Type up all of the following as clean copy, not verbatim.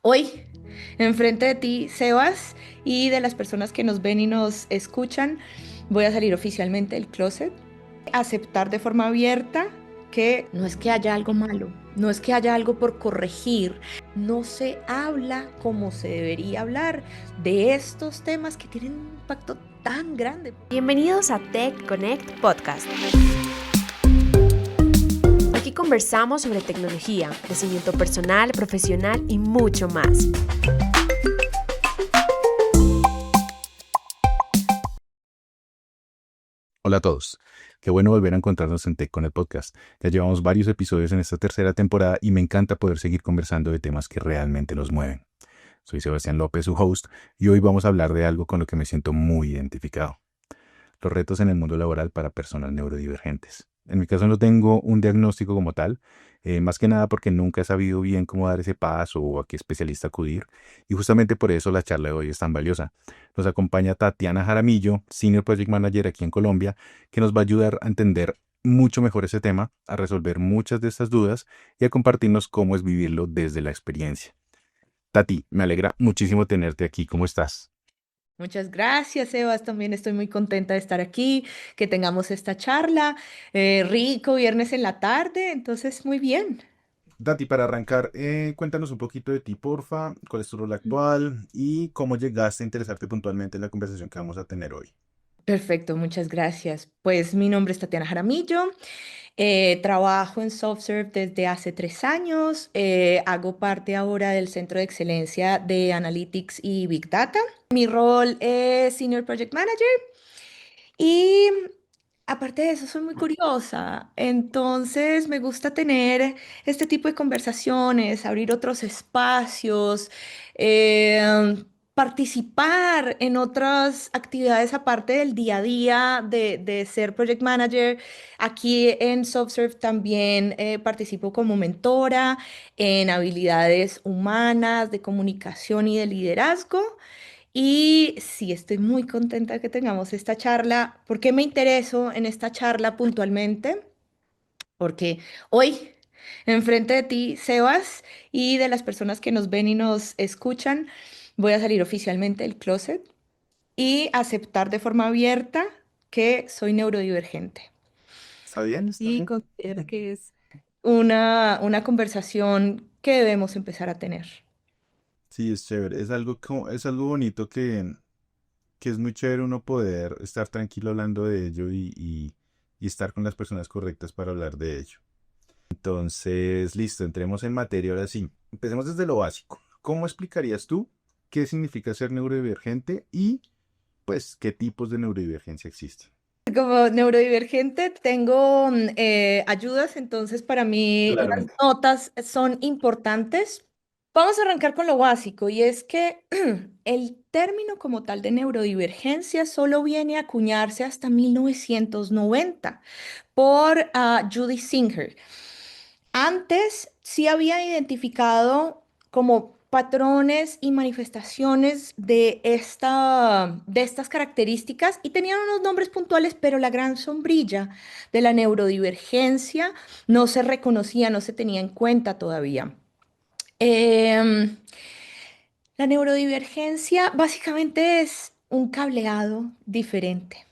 Hoy, enfrente de ti, Sebas, y de las personas que nos ven y nos escuchan, voy a salir oficialmente del closet, aceptar de forma abierta que no es que haya algo malo, no es que haya algo por corregir, no se habla como se debería hablar de estos temas que tienen un impacto tan grande. Bienvenidos a Tech Connect Podcast. Aquí conversamos sobre tecnología, crecimiento personal, profesional y mucho más. Hola a todos. Qué bueno volver a encontrarnos en Tech con el podcast. Ya llevamos varios episodios en esta tercera temporada y me encanta poder seguir conversando de temas que realmente nos mueven. Soy Sebastián López, su host, y hoy vamos a hablar de algo con lo que me siento muy identificado: los retos en el mundo laboral para personas neurodivergentes. En mi caso no tengo un diagnóstico como tal, más que nada porque nunca he sabido bien cómo dar ese paso o a qué especialista acudir, y justamente por eso la charla de hoy es tan valiosa. Nos acompaña Tatiana Jaramillo, Senior Project Manager aquí en Colombia, que nos va a ayudar a entender mucho mejor ese tema, a resolver muchas de estas dudas y a compartirnos cómo es vivirlo desde la experiencia. Tati, me alegra muchísimo tenerte aquí. ¿Cómo estás? Muchas gracias, Sebas. También estoy muy contenta de estar aquí, que tengamos esta charla. Rico viernes en la tarde, entonces muy bien. Dati, para arrancar, cuéntanos un poquito de ti, porfa, cuál es tu rol actual y cómo llegaste a interesarte puntualmente en la conversación que vamos a tener hoy. Perfecto, muchas gracias. Pues mi nombre es Tatiana Jaramillo, trabajo en SoftServe desde hace 3 años, hago parte ahora del Centro de Excelencia de Analytics y Big Data. Mi rol es Senior Project Manager y aparte de eso soy muy curiosa, entonces me gusta tener este tipo de conversaciones, abrir otros espacios, participar en otras actividades aparte del día a día de ser project manager. Aquí en SoftServe también participo como mentora en habilidades humanas, de comunicación y de liderazgo. Y sí, estoy muy contenta que tengamos esta charla. ¿Por qué me intereso en esta charla puntualmente? Porque hoy, enfrente de ti, Sebas, y de las personas que nos ven y nos escuchan, voy a salir oficialmente del closet y aceptar de forma abierta que soy neurodivergente. ¿Está bien? ¿Está Sí, bien? considero que es. Una conversación que debemos empezar a tener. Sí, es chévere. Es algo bonito que es muy chévere uno poder estar tranquilo hablando de ello y estar con las personas correctas para hablar de ello. Entonces, listo, entremos en materia ahora sí. Empecemos desde lo básico. ¿Cómo explicarías tú qué significa ser neurodivergente y, pues, qué tipos de neurodivergencia existen? Como neurodivergente tengo ayudas, entonces para mí las Claramente. notas son importantes. Vamos a arrancar con lo básico y es que el término como tal de neurodivergencia solo viene a acuñarse hasta 1990 por Judy Singer. Antes sí había identificado como patrones y manifestaciones de estas características y tenían unos nombres puntuales, pero la gran sombrilla de la neurodivergencia no se reconocía, no se tenía en cuenta todavía. Em, la neurodivergencia básicamente es un cableado diferente.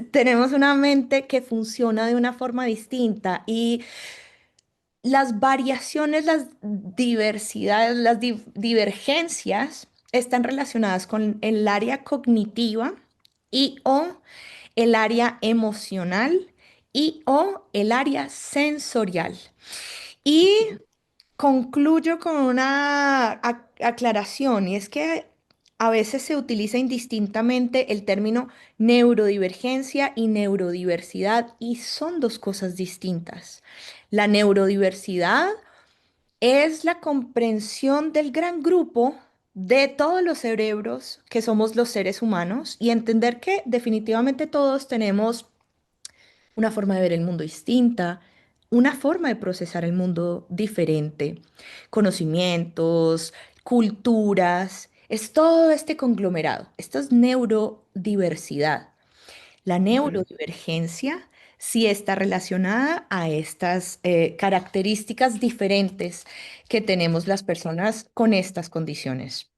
Tenemos una mente que funciona de una forma distinta y las variaciones, las diversidades, divergencias están relacionadas con el área cognitiva y o el área emocional y o el área sensorial. Y concluyo con una aclaración, y es que a veces se utiliza indistintamente el término neurodivergencia y neurodiversidad, y son dos cosas distintas. La neurodiversidad es la comprensión del gran grupo de todos los cerebros que somos los seres humanos y entender que definitivamente todos tenemos una forma de ver el mundo distinta, una forma de procesar el mundo diferente, conocimientos, culturas, es todo este conglomerado. Esto es neurodiversidad. La Ok. neurodivergencia sí está relacionada a estas características diferentes que tenemos las personas con estas condiciones.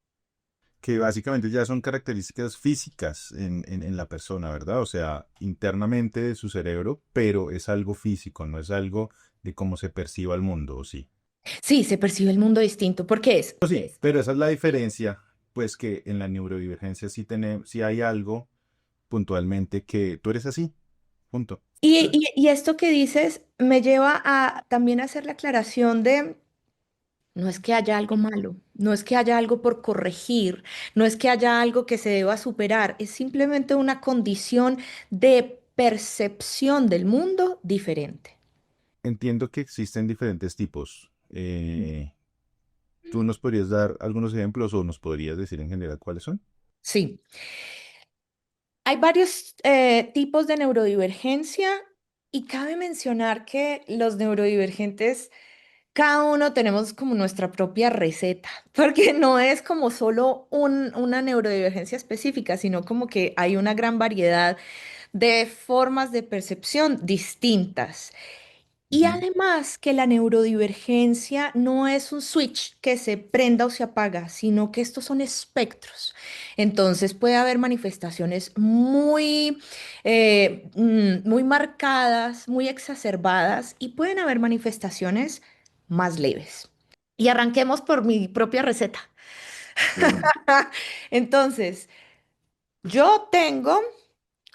Que básicamente ya son características físicas en la persona, ¿verdad? O sea, internamente de su cerebro, pero es algo físico, no es algo de cómo se perciba el mundo, ¿o sí? Sí, se percibe el mundo distinto. ¿Por qué es? Sí, pero esa es la diferencia, pues que en la neurodivergencia sí, sí hay algo puntualmente que tú eres así, punto. Y esto que dices me lleva a también hacer la aclaración de, no es que haya algo malo, no es que haya algo por corregir, no es que haya algo que se deba superar, es simplemente una condición de percepción del mundo diferente. Entiendo que existen diferentes tipos. ¿Tú nos podrías dar algunos ejemplos o nos podrías decir en general cuáles son? Sí, hay varios tipos de neurodivergencia y cabe mencionar que los neurodivergentes, cada uno tenemos como nuestra propia receta, porque no es como solo una neurodivergencia específica, sino como que hay una gran variedad de formas de percepción distintas. Y Ujú. además que la neurodivergencia no es un switch que se prenda o se apaga, sino que estos son espectros. Entonces puede haber manifestaciones muy marcadas, muy exacerbadas y pueden haber manifestaciones más leves. Y arranquemos por mi propia receta. De una. Entonces, yo tengo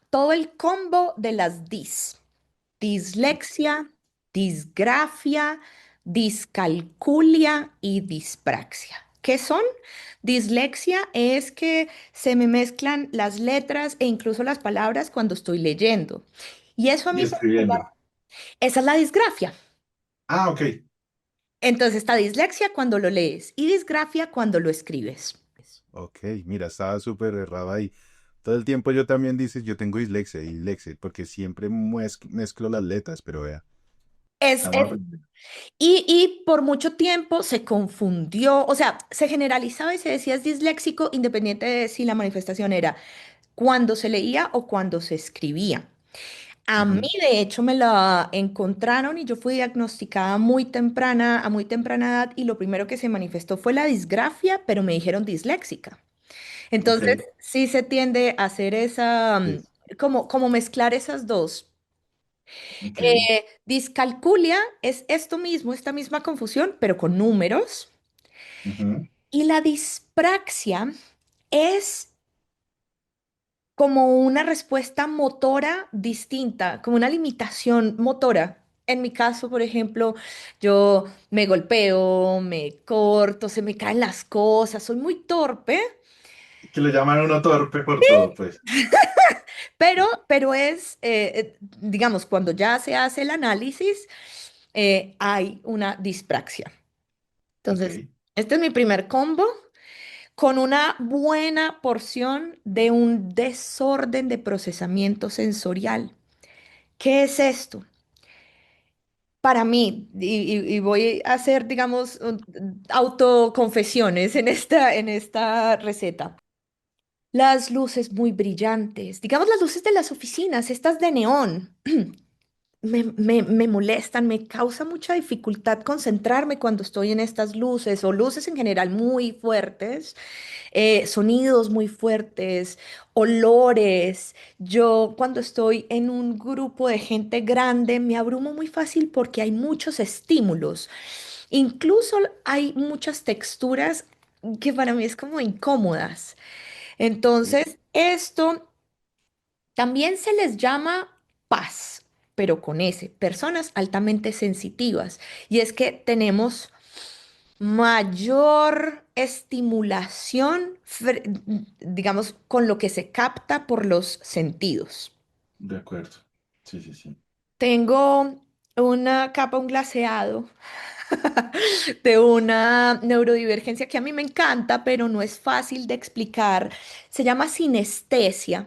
todo el combo de las DIS. Dislexia, disgrafia, discalculia y dispraxia. ¿Qué son? Dislexia es que se me mezclan las letras e incluso las palabras cuando estoy leyendo. Y eso a Y mí se me da- escribiendo. esa es la disgrafia. Ah, ok. Entonces está dislexia cuando lo lees y disgrafia cuando lo escribes. Ok, mira, estaba súper errado ahí. Todo el tiempo yo también dices, yo tengo dislexia, porque siempre mezclo las letras, pero vea, Es, Estamos es- aprendiendo. y por mucho tiempo se confundió, o sea, se generalizaba y se decía es disléxico independiente de si la manifestación era cuando se leía o cuando se escribía. A mí, Ujú. de hecho, me la encontraron y yo fui diagnosticada muy temprana, a muy temprana edad, y lo primero que se manifestó fue la disgrafia, pero me dijeron disléxica. Ok. Entonces, sí se tiende a hacer esa, Sí. como mezclar esas dos. Ok. Discalculia es esto mismo, esta misma confusión, pero con números. Ujú. Y la dispraxia es como una respuesta motora distinta, como una limitación motora. En mi caso, por ejemplo, yo me golpeo, me corto, se me caen las cosas, soy muy torpe, Que le llaman a uno torpe por todo, pues. pero digamos, cuando ya se hace el análisis, hay una dispraxia. Ok. Entonces, este es mi primer combo con una buena porción de un desorden de procesamiento sensorial. ¿Qué es esto? Para mí, y voy a hacer, digamos, autoconfesiones en esta receta. Las luces muy brillantes, digamos las luces de las oficinas, estas de neón, me molestan, me causa mucha dificultad concentrarme cuando estoy en estas luces o luces en general muy fuertes, sonidos muy fuertes, olores. Yo cuando estoy en un grupo de gente grande me abrumo muy fácil porque hay muchos estímulos. Incluso hay muchas texturas que para mí es como incómodas. Entonces, esto también se les llama paz, pero con S, personas altamente sensitivas. Y es que tenemos mayor estimulación, digamos, con lo que se capta por los sentidos. De acuerdo. Sí, sí, sí. Tengo una capa, un glaseado de una neurodivergencia que a mí me encanta, pero no es fácil de explicar. Se llama sinestesia.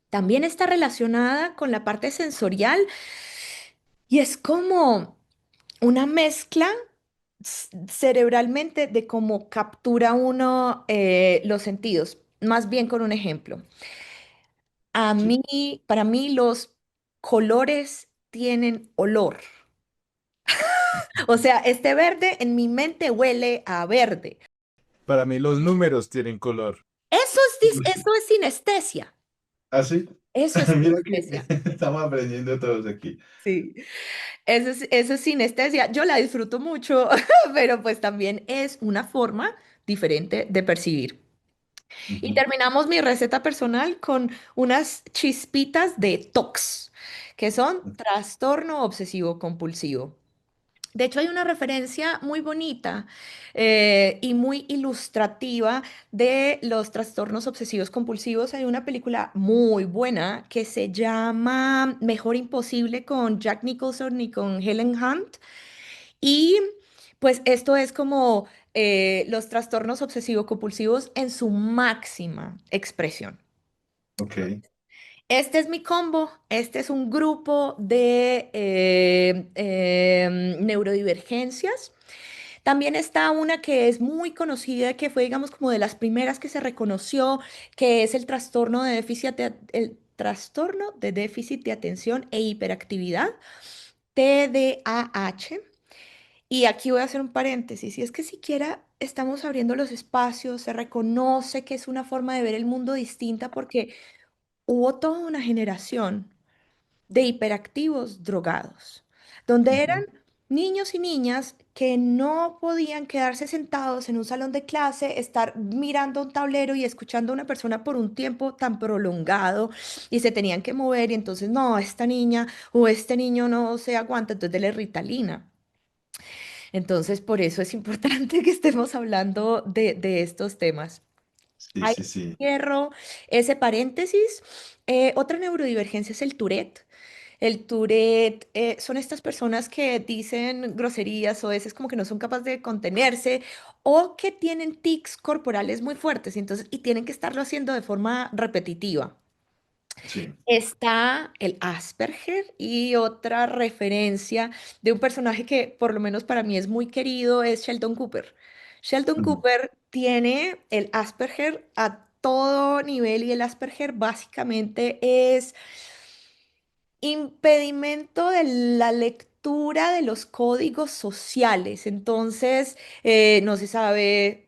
También está relacionada con la parte sensorial y es como una mezcla cerebralmente de cómo captura uno los sentidos. Más bien con un ejemplo. Sí. Para mí, los colores tienen olor. O sea, este verde en mi mente huele a verde. Para mí los números tienen color. Eso es sinestesia. ¿Ah, sí? Eso es Mira que sinestesia. estamos aprendiendo todos aquí. Sí, eso es sinestesia. Yo la disfruto mucho, pero pues también es una forma diferente de percibir. Y Ujú. terminamos mi receta personal con unas chispitas de TOC, que son trastorno obsesivo compulsivo. De hecho, hay una referencia muy bonita y muy ilustrativa de los trastornos obsesivos compulsivos. Hay una película muy buena que se llama Mejor Imposible con Jack Nicholson y con Helen Hunt. Y pues esto es como los trastornos obsesivo-compulsivos en su máxima expresión. Ok. Este es mi combo. Este es un grupo de neurodivergencias. También está una que es muy conocida, que fue, digamos, como de las primeras que se reconoció, que es el trastorno de déficit de atención e hiperactividad, TDAH. Y aquí voy a hacer un paréntesis, y es que siquiera estamos abriendo los espacios, se reconoce que es una forma de ver el mundo distinta porque hubo toda una generación de hiperactivos drogados, donde eran Ujú. niños y niñas que no podían quedarse sentados en un salón de clase, estar mirando un tablero y escuchando a una persona por un tiempo tan prolongado y se tenían que mover y entonces no, esta niña o este niño no se aguanta, entonces dele Ritalina. Entonces, por eso es importante que estemos hablando de estos temas. Sí, Ahí sí, sí. cierro ese paréntesis. Otra neurodivergencia es el Tourette. El Tourette son estas personas que dicen groserías o a veces como que no son capaces de contenerse o que tienen tics corporales muy fuertes, entonces, y tienen que estarlo haciendo de forma repetitiva. Sí. Está el Asperger y otra referencia de un personaje que por lo menos para mí es muy querido es Sheldon Cooper. Sheldon Ujú. Cooper tiene el Asperger a todo nivel y el Asperger básicamente es impedimento de la lectura de los códigos sociales. Entonces, no se sabe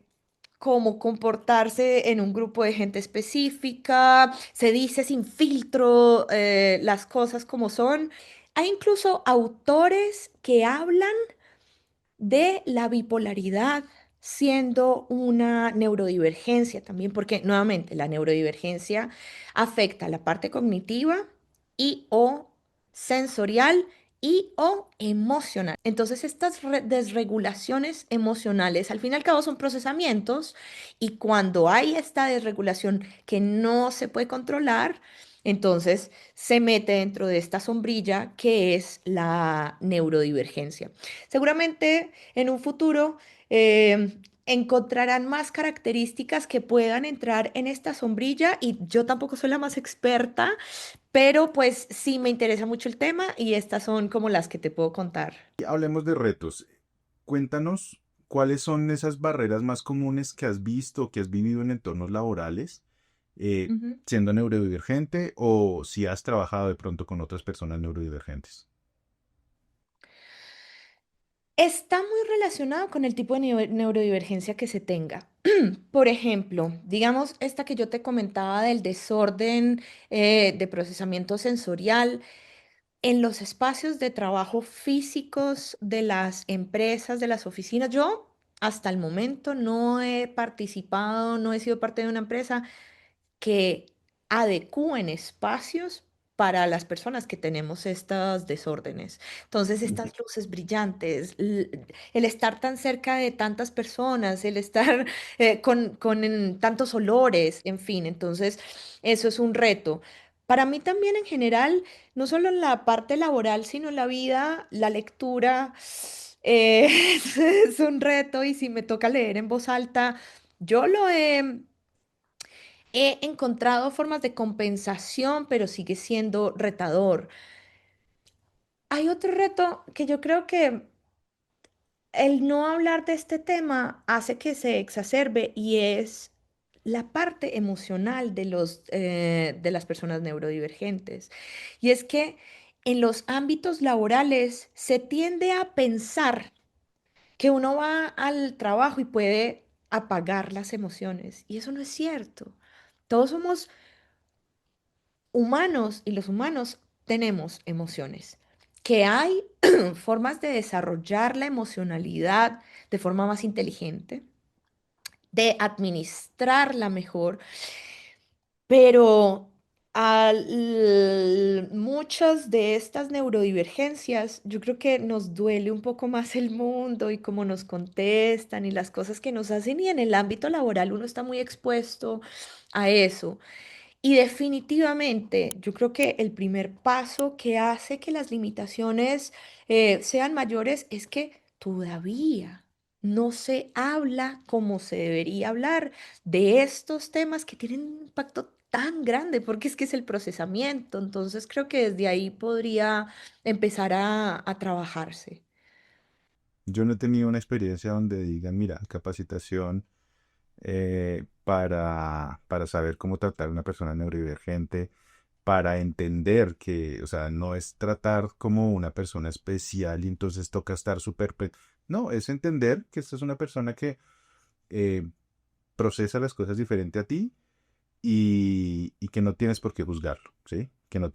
cómo comportarse en un grupo de gente específica, se dice sin filtro las cosas como son. Hay incluso autores que hablan de la bipolaridad siendo una neurodivergencia también, porque nuevamente la neurodivergencia afecta la parte cognitiva y o sensorial y o emocional. Entonces estas desregulaciones emocionales al fin y al cabo son procesamientos y cuando hay esta desregulación que no se puede controlar, entonces se mete dentro de esta sombrilla que es la neurodivergencia. Seguramente en un futuro encontrarán más características que puedan entrar en esta sombrilla y yo tampoco soy la más experta, pero pues sí me interesa mucho el tema y estas son como las que te puedo contar. Y hablemos de retos. Cuéntanos cuáles son esas barreras más comunes que has visto, que has vivido en entornos laborales, Ujú. siendo neurodivergente o si has trabajado de pronto con otras personas neurodivergentes. Está muy relacionado con el tipo de neurodivergencia que se tenga. Por ejemplo, digamos esta que yo te comentaba del desorden de procesamiento sensorial. En los espacios de trabajo físicos de las empresas, de las oficinas, yo hasta el momento no he participado, no he sido parte de una empresa que adecúen espacios para las personas que tenemos estos desórdenes. Entonces, Ujú. estas luces brillantes, el estar tan cerca de tantas personas, el estar con tantos olores, en fin, entonces eso es un reto. Para mí también en general, no solo en la parte laboral, sino en la vida, la lectura es un reto y si me toca leer en voz alta, yo lo he encontrado formas de compensación, pero sigue siendo retador. Hay otro reto que yo creo que el no hablar de este tema hace que se exacerbe y es la parte emocional de las personas neurodivergentes. Y es que en los ámbitos laborales se tiende a pensar que uno va al trabajo y puede apagar las emociones. Y eso no es cierto. Todos somos humanos y los humanos tenemos emociones. Que hay formas de desarrollar la emocionalidad de forma más inteligente, de administrarla mejor, pero muchas de estas neurodivergencias, yo creo que nos duele un poco más el mundo y cómo nos contestan y las cosas que nos hacen, y en el ámbito laboral uno está muy expuesto a eso. Y definitivamente, yo creo que el primer paso que hace que las limitaciones sean mayores es que todavía no se habla como se debería hablar de estos temas que tienen un impacto tan grande, porque es que es el procesamiento. Entonces creo que desde ahí podría empezar a trabajarse. Yo no he tenido una experiencia donde digan, mira, capacitación para saber cómo tratar a una persona neurodivergente, para entender que, o sea, no es tratar como una persona especial y entonces toca estar súper... No, es entender que esta es una persona que eh, procesa las cosas diferente a ti y que no tienes por qué juzgarlo, ¿sí? Que no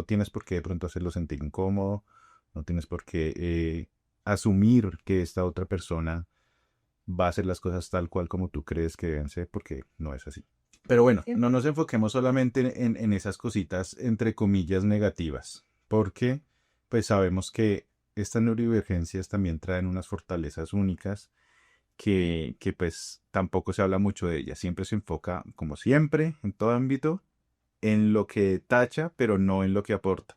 tienes por qué de pronto hacerlo sentir incómodo, no tienes por qué asumir que esta otra persona va a hacer las cosas tal cual como tú crees que deben ser, porque no es así. Pero bueno, Sí. no nos enfoquemos solamente en esas cositas entre comillas negativas, porque pues sabemos que estas neurodivergencias también traen unas fortalezas únicas que pues tampoco se habla mucho de ellas. Siempre se enfoca, como siempre, en todo ámbito, en lo que tacha, pero no en lo que aporta.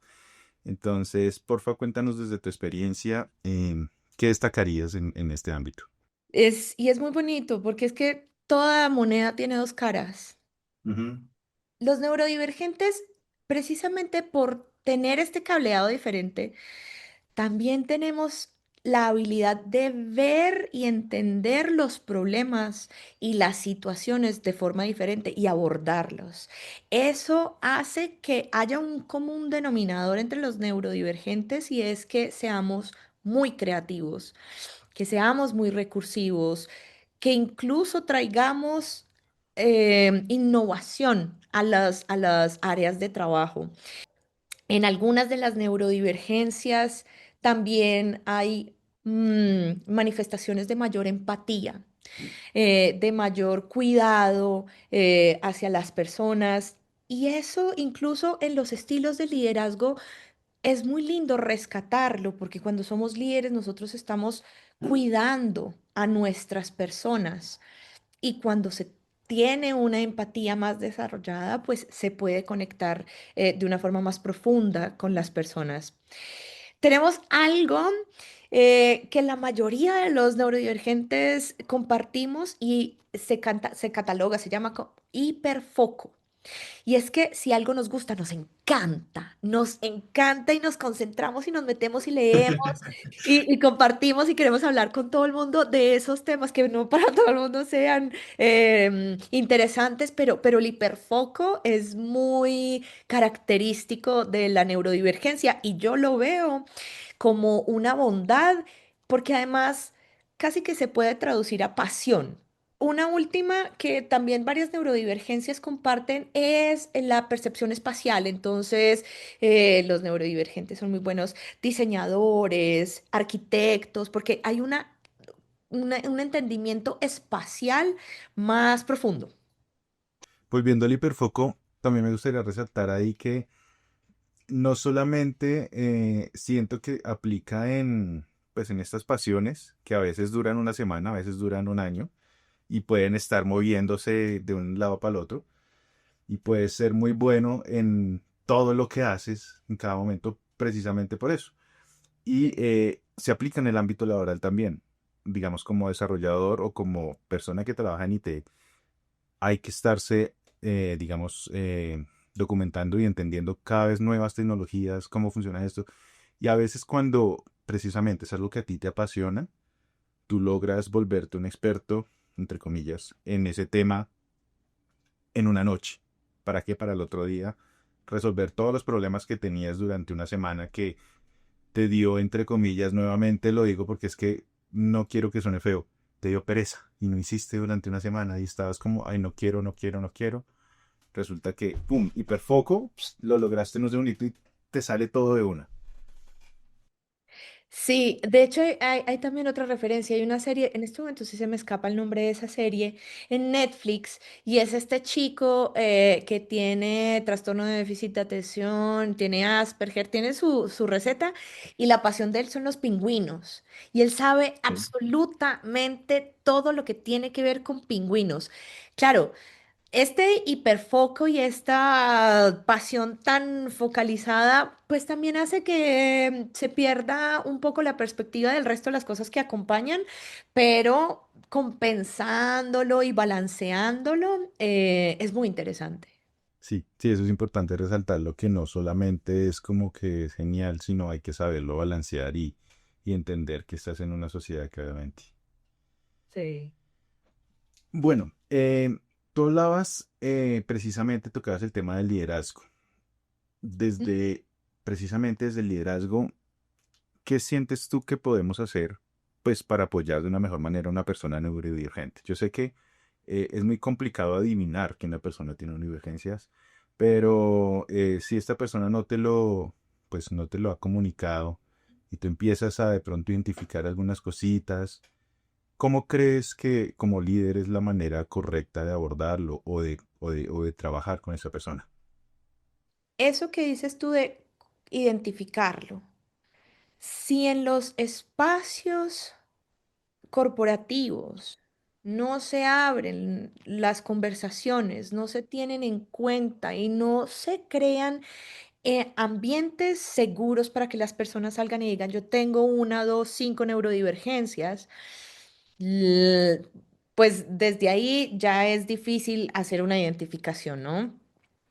Entonces, porfa, cuéntanos desde tu experiencia, ¿qué destacarías en este ámbito? Y es muy bonito porque es que toda moneda tiene dos caras. Ujú. Los neurodivergentes, precisamente por tener este cableado diferente, también tenemos la habilidad de ver y entender los problemas y las situaciones de forma diferente y abordarlos. Eso hace que haya un común denominador entre los neurodivergentes, y es que seamos muy creativos, que seamos muy recursivos, que incluso traigamos innovación a las áreas de trabajo. En algunas de las neurodivergencias también hay manifestaciones de mayor empatía, de mayor cuidado hacia las personas. Y eso incluso en los estilos de liderazgo es muy lindo rescatarlo, porque cuando somos líderes nosotros estamos cuidando a nuestras personas, y cuando se tiene una empatía más desarrollada, pues se puede conectar de una forma más profunda con las personas. Tenemos algo que la mayoría de los neurodivergentes compartimos y se cataloga, se llama hiperfoco. Y es que si algo nos encanta y nos concentramos y nos metemos y leemos y compartimos y queremos hablar con todo el mundo de esos temas que no para todo el mundo sean interesantes, pero el hiperfoco es muy característico de la neurodivergencia, y yo lo veo como una bondad, porque además casi que se puede traducir a pasión. Una última que también varias neurodivergencias comparten es la percepción espacial. Entonces, los neurodivergentes son muy buenos diseñadores, arquitectos, porque hay un entendimiento espacial más profundo. Volviendo al hiperfoco, también me gustaría resaltar ahí que no solamente siento que aplica pues en estas pasiones que a veces duran una semana, a veces duran un año y pueden estar moviéndose de un lado para el otro y puedes ser muy bueno en todo lo que haces en cada momento precisamente por eso. Y se aplica en el ámbito laboral también, digamos como desarrollador o como persona que trabaja en IT, hay que estarse, digamos, documentando y entendiendo cada vez nuevas tecnologías, cómo funciona esto. Y a veces cuando precisamente es algo que a ti te apasiona, tú logras volverte un experto, entre comillas, en ese tema en una noche. ¿Para qué? Para el otro día resolver todos los problemas que tenías durante una semana que te dio, entre comillas, nuevamente lo digo porque es que no quiero que suene feo, te dio pereza y no hiciste durante una semana y estabas como, ay, no quiero, no quiero, no quiero. Resulta que, pum, hiperfoco, lo lograste en un segundito y te sale todo de una. Sí, de hecho hay también otra referencia. Hay una serie, en este momento sí se me escapa el nombre de esa serie, en Netflix, y es este chico que tiene trastorno de déficit de atención, tiene Asperger, tiene su receta, y la pasión de él son los pingüinos. Y él sabe Sí. absolutamente todo lo que tiene que ver con pingüinos. Claro. Este hiperfoco y esta pasión tan focalizada, pues también hace que se pierda un poco la perspectiva del resto de las cosas que acompañan, pero compensándolo y balanceándolo, es muy interesante. Sí, sí, eso es importante resaltarlo, que no solamente es como que es genial, sino hay que saberlo balancear y entender que estás en una sociedad que obviamente. Sí. Bueno, tú hablabas, precisamente, tocabas el tema del liderazgo. Desde, precisamente desde el liderazgo, ¿qué sientes tú que podemos hacer, pues, para apoyar de una mejor manera a una persona neurodivergente? Yo sé que es muy complicado adivinar que una persona tiene neurodivergencias, pero si esta persona no te lo, pues, no te lo ha comunicado y tú empiezas a de pronto identificar algunas cositas, ¿cómo crees que como líder es la manera correcta de abordarlo o de trabajar con esa persona? Eso que dices tú de identificarlo. Si en los espacios corporativos no se abren las conversaciones, no se tienen en cuenta y no se crean ambientes seguros para que las personas salgan y digan, yo tengo una, dos, cinco neurodivergencias, l- pues desde ahí ya es difícil hacer una identificación, ¿no?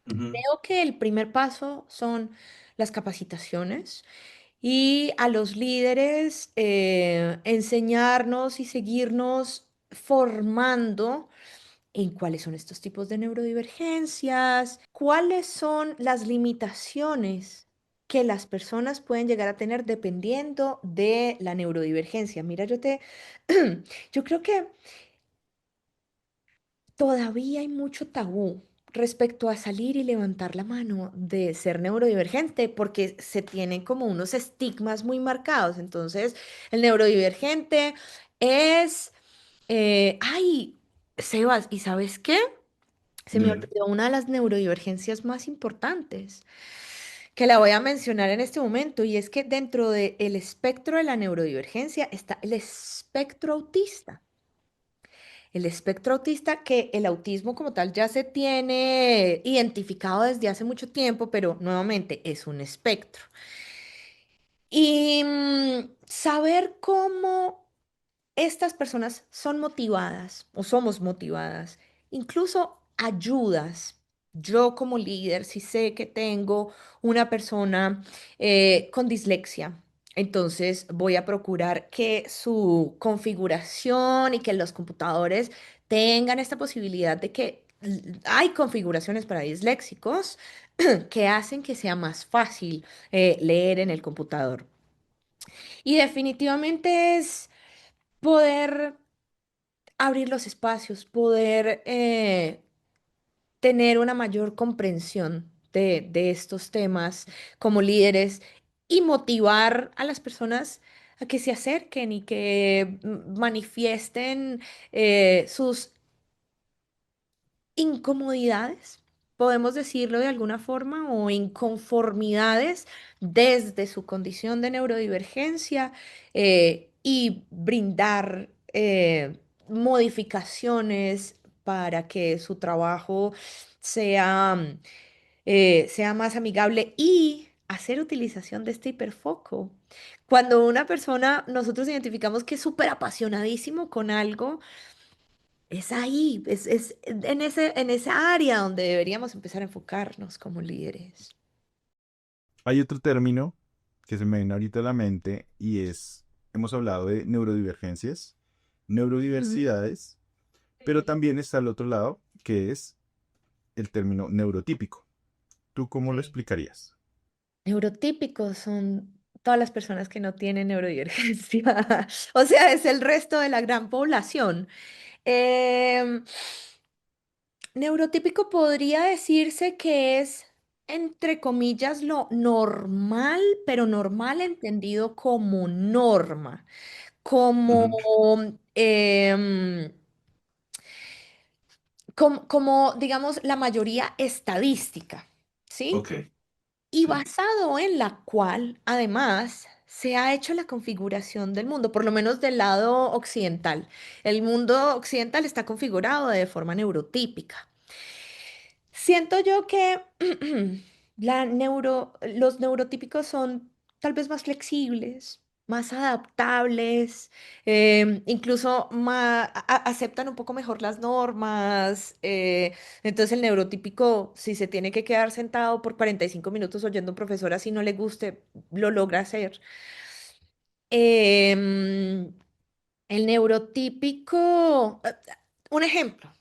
Ujú, Creo que el primer paso son las capacitaciones y a los líderes enseñarnos y seguirnos formando en cuáles son estos tipos de neurodivergencias, cuáles son las limitaciones que las personas pueden llegar a tener dependiendo de la neurodivergencia. Mira, yo creo que todavía hay mucho tabú respecto a salir y levantar la mano de ser neurodivergente porque se tienen como unos estigmas muy marcados. Entonces, el neurodivergente es, ay, Sebas, ¿y sabes qué? Se me dime. olvidó una de las neurodivergencias más importantes, que la voy a mencionar en este momento, y es que dentro del espectro de la neurodivergencia está el espectro autista. El espectro autista, que el autismo como tal ya se tiene identificado desde hace mucho tiempo, pero nuevamente es un espectro. Y saber cómo estas personas son motivadas o somos motivadas, incluso ayudas. Yo como líder, si sé que tengo una persona con dislexia, entonces voy a procurar que su configuración y que los computadores tengan esta posibilidad de que hay configuraciones para disléxicos que hacen que sea más fácil leer en el computador. Y definitivamente es poder abrir los espacios, poder tener una mayor comprensión de estos temas como líderes y motivar a las personas a que se acerquen y que manifiesten sus incomodidades, podemos decirlo de alguna forma, o inconformidades desde su condición de neurodivergencia y brindar modificaciones para que su trabajo sea, sea más amigable y hacer utilización de este hiperfoco. Cuando una persona, nosotros identificamos que es súper apasionadísimo con algo, es ahí, es en esa área donde deberíamos empezar a enfocarnos como líderes. Hay otro término que se me viene ahorita a la mente y es, hemos hablado de neurodivergencias, Ujú. neurodiversidades, pero Sí. también está al otro lado, que es el término neurotípico. ¿Tú cómo lo Sí. explicarías? Neurotípicos son todas las personas que no tienen neurodivergencia. O sea, es el resto de la gran población. Em, Neurotípico podría decirse que es, entre comillas, lo normal, pero normal entendido como norma, como, Ujú. em, como, digamos, la mayoría estadística, ¿sí? Ok, Y sí, basado en la cual, además, se ha hecho la configuración del mundo, por lo menos del lado occidental. El mundo occidental está configurado de forma neurotípica. Siento yo que los neurotípicos son tal vez más flexibles, más adaptables, incluso aceptan un poco mejor las normas. Entonces el neurotípico, si se tiene que quedar sentado por 45 minutos oyendo a un profesor así no le guste, lo logra hacer. Em, el neurotípico, un ejemplo.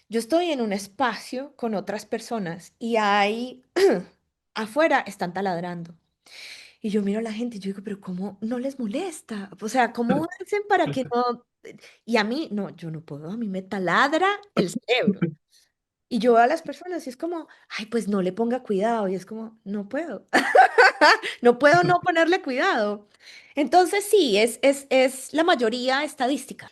Yo estoy en un espacio con otras personas y hay afuera están taladrando. Y yo miro a la gente y yo digo, pero ¿cómo no les molesta? O sea, ¿cómo hacen para que no? Y a mí, no, yo no puedo, a mí me taladra el cerebro. Y yo veo a las personas y es como, ay, pues no le ponga cuidado. Y es como, no puedo, no puedo no ponerle cuidado. Entonces sí, es la mayoría estadística.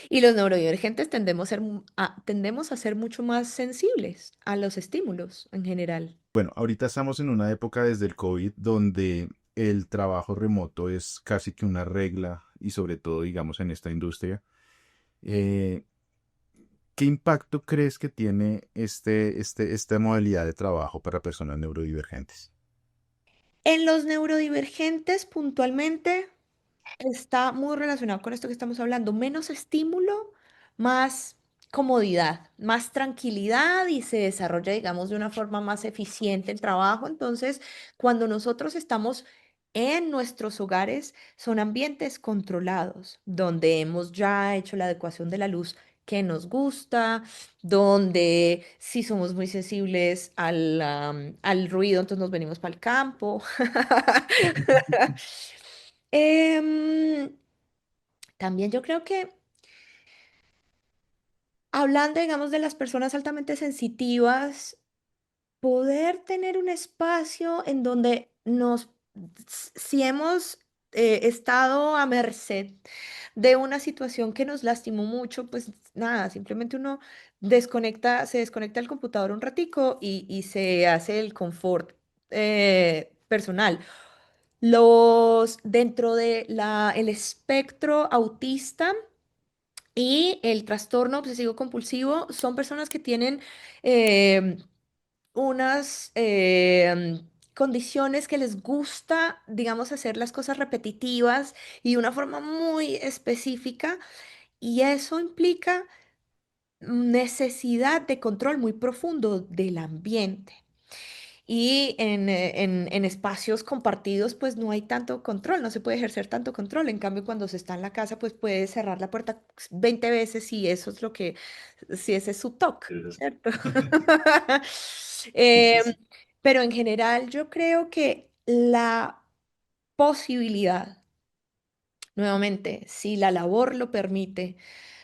Y los neurodivergentes tendemos a ser mucho más sensibles a los estímulos en general. Bueno, ahorita estamos en una época desde el COVID donde el trabajo remoto es casi que una regla y sobre todo, digamos, en esta industria. Eh, ¿Qué impacto crees que tiene esta modalidad de trabajo para personas neurodivergentes? En los neurodivergentes, puntualmente, está muy relacionado con esto que estamos hablando. Menos estímulo, más comodidad, más tranquilidad y se desarrolla, digamos, de una forma más eficiente el trabajo. Entonces, cuando nosotros estamos en nuestros hogares, son ambientes controlados, donde hemos ya hecho la adecuación de la luz que nos gusta, donde si somos muy sensibles al ruido, entonces nos venimos para el campo. Em, También yo creo que hablando, digamos, de las personas altamente sensitivas, poder tener un espacio en donde si hemos estado a merced de una situación que nos lastimó mucho, pues nada, simplemente uno se desconecta el computador un ratico y se hace el confort personal. Dentro de el espectro autista, y el trastorno obsesivo compulsivo son personas que tienen eh, unas condiciones que les gusta, digamos, hacer las cosas repetitivas y de una forma muy específica, y eso implica necesidad de control muy profundo del ambiente. Y en espacios compartidos, pues no hay tanto control, no se puede ejercer tanto control. En cambio, cuando se está en la casa, pues puede cerrar la puerta 20 veces si eso es si ese es su toque, es- ¿cierto? sí, Em, sí, sí. pero en general, yo creo que la posibilidad, nuevamente, si la labor lo permite,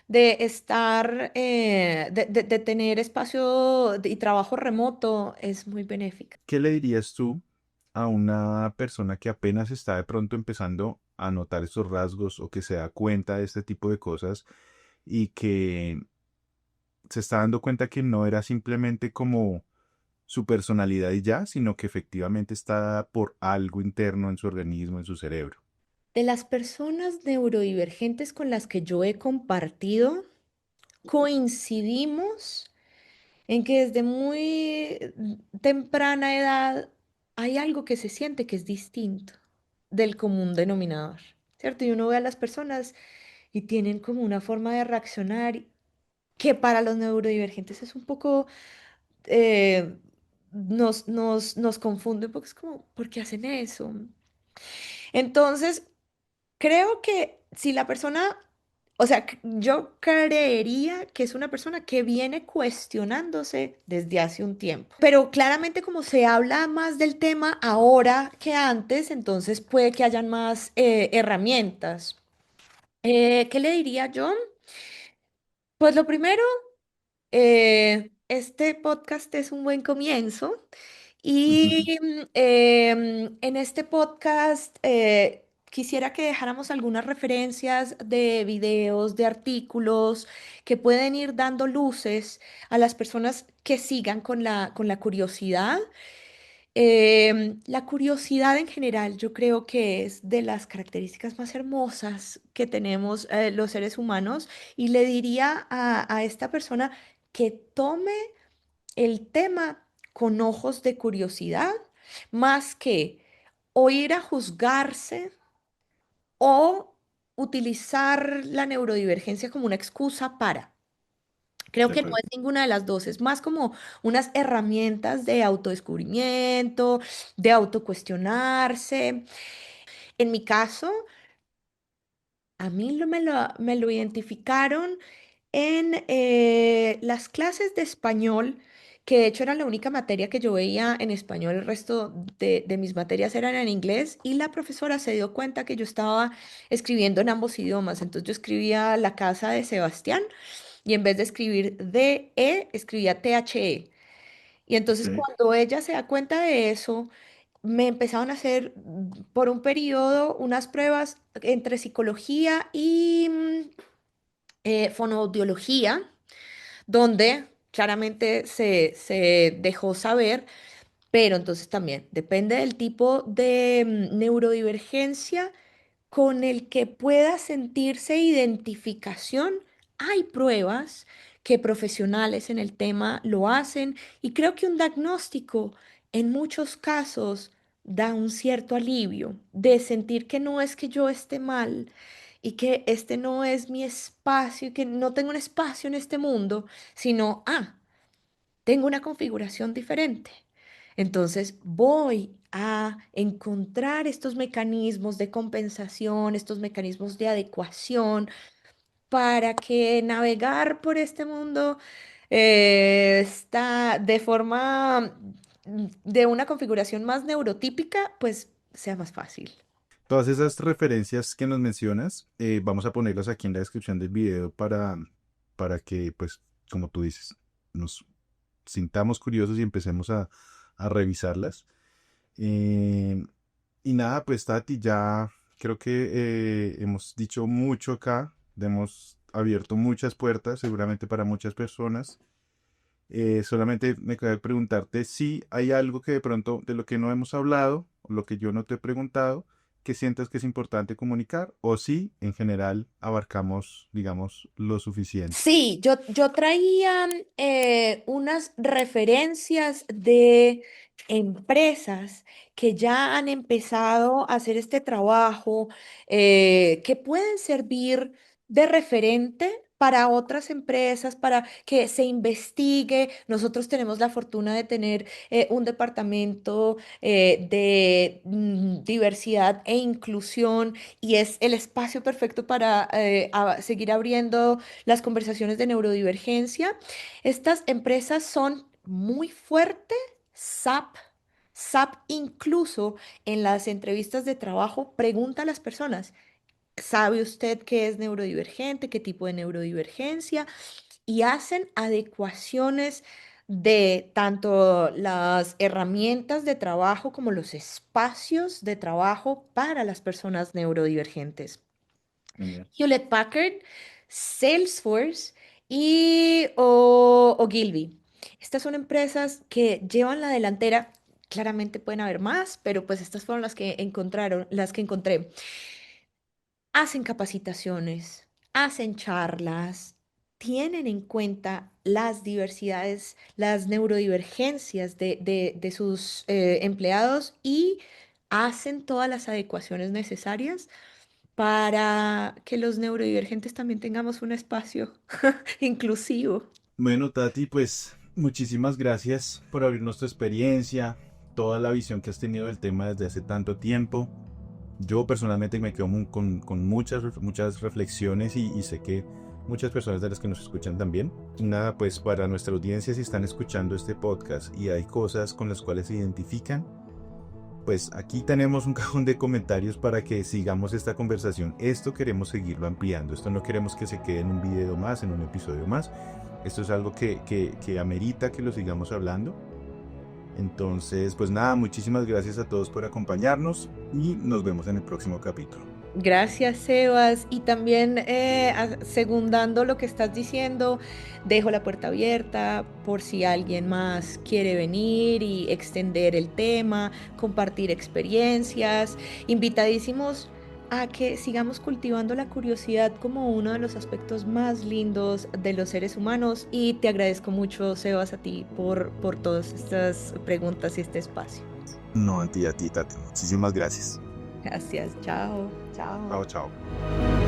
de estar, de tener espacio y trabajo remoto es muy benéfica. ¿Qué le dirías tú a una persona que apenas está de pronto empezando a notar estos rasgos o que se da cuenta de este tipo de cosas y que se está dando cuenta que no era simplemente como su personalidad y ya, sino que efectivamente está dada por algo interno en su organismo, en su cerebro? De las personas neurodivergentes con las que yo he compartido, coincidimos en que desde muy temprana edad hay algo que se siente que es distinto del común denominador, ¿cierto? Y uno ve a las personas y tienen como una forma de reaccionar que para los neurodivergentes es un poco, eh, nos confunde porque es como, ¿por qué hacen eso? Entonces, creo que si la persona, O sea, yo creería que es una persona que viene cuestionándose desde hace un tiempo. Pero claramente como se habla más del tema ahora que antes, entonces puede que hayan más herramientas. ¿Qué le diría yo? Pues lo primero, este podcast es un buen comienzo y en este podcast quisiera que dejáramos algunas referencias de videos, de artículos que pueden ir dando luces a las personas que sigan con la curiosidad. La curiosidad en general, yo creo que es de las características más hermosas que tenemos los seres humanos y le diría a esta persona que tome el tema con ojos de curiosidad, más que o ir a juzgarse o utilizar la neurodivergencia como una excusa para. Creo De que no acuerdo. es ninguna de las dos, es más como unas herramientas de autodescubrimiento, de autocuestionarse. En mi caso, a mí me lo identificaron en las clases de español, que de hecho era la única materia que yo veía en español, el resto de mis materias eran en inglés, y la profesora se dio cuenta que yo estaba escribiendo en ambos idiomas. Entonces yo escribía La casa de Sebastián y en vez de escribir DE, escribía THE. Y entonces Ok, cuando ella se da cuenta de eso, me empezaron a hacer por un periodo unas pruebas entre psicología y fonoaudiología, donde claramente se dejó saber, pero entonces también depende del tipo de neurodivergencia con el que pueda sentirse identificación. Hay pruebas que profesionales en el tema lo hacen y creo que un diagnóstico en muchos casos da un cierto alivio de sentir que no es que yo esté mal y que este no es mi espacio y que no tengo un espacio en este mundo, sino, tengo una configuración diferente. Entonces voy a encontrar estos mecanismos de compensación, estos mecanismos de adecuación para que navegar por este mundo está de forma de una configuración más neurotípica, pues sea más fácil. Todas esas referencias que nos mencionas, vamos a ponerlas aquí en la descripción del video para que, pues, como tú dices, nos sintamos curiosos y empecemos a revisarlas. Eh, y nada, pues Tati, ya creo que hemos dicho mucho acá, hemos abierto muchas puertas, seguramente para muchas personas. Solamente me queda preguntarte si hay algo que de pronto de lo que no hemos hablado, o lo que yo no te he preguntado, que sientas que es importante comunicar, o si en general abarcamos, digamos, lo suficiente. Sí, yo traía unas referencias de empresas que ya han empezado a hacer este trabajo, que pueden servir de referente para otras empresas, para que se investigue. Nosotros tenemos la fortuna de tener un departamento de diversidad e inclusión y es el espacio perfecto para seguir abriendo las conversaciones de neurodivergencia. Estas empresas son muy fuertes, SAP. SAP incluso en las entrevistas de trabajo pregunta a las personas, ¿sabe usted qué es neurodivergente? ¿Qué tipo de neurodivergencia? Y hacen adecuaciones de tanto las herramientas de trabajo como los espacios de trabajo para las personas neurodivergentes. genial. Hewlett Packard, Salesforce o Gilby. Estas son empresas que llevan la delantera. Claramente pueden haber más, pero pues estas fueron las que encontré. Hacen capacitaciones, hacen charlas, tienen en cuenta las diversidades, las neurodivergencias de sus empleados y hacen todas las adecuaciones necesarias para que los neurodivergentes también tengamos un espacio inclusivo. Bueno, Tati, pues muchísimas gracias por abrirnos tu experiencia, toda la visión que has tenido del tema desde hace tanto tiempo. Yo personalmente me quedo con muchas reflexiones y sé que muchas personas de las que nos escuchan también. Nada, pues para nuestra audiencia, si están escuchando este podcast y hay cosas con las cuales se identifican, pues aquí tenemos un cajón de comentarios para que sigamos esta conversación. Esto queremos seguirlo ampliando. Esto no queremos que se quede en un video más, en un episodio más. Esto es algo que amerita que lo sigamos hablando. Entonces, pues nada, muchísimas gracias a todos por acompañarnos y nos vemos en el próximo capítulo. Gracias, Sebas. Y también, segundando lo que estás diciendo, dejo la puerta abierta por si alguien más quiere venir y extender el tema, compartir experiencias. Invitadísimos a que sigamos cultivando la curiosidad como uno de los aspectos más lindos de los seres humanos. Y te agradezco mucho, Sebas, a ti por todas estas preguntas y este espacio. No, a ti, Tati. Muchísimas gracias. Gracias, chao. Chao. Chao, chao.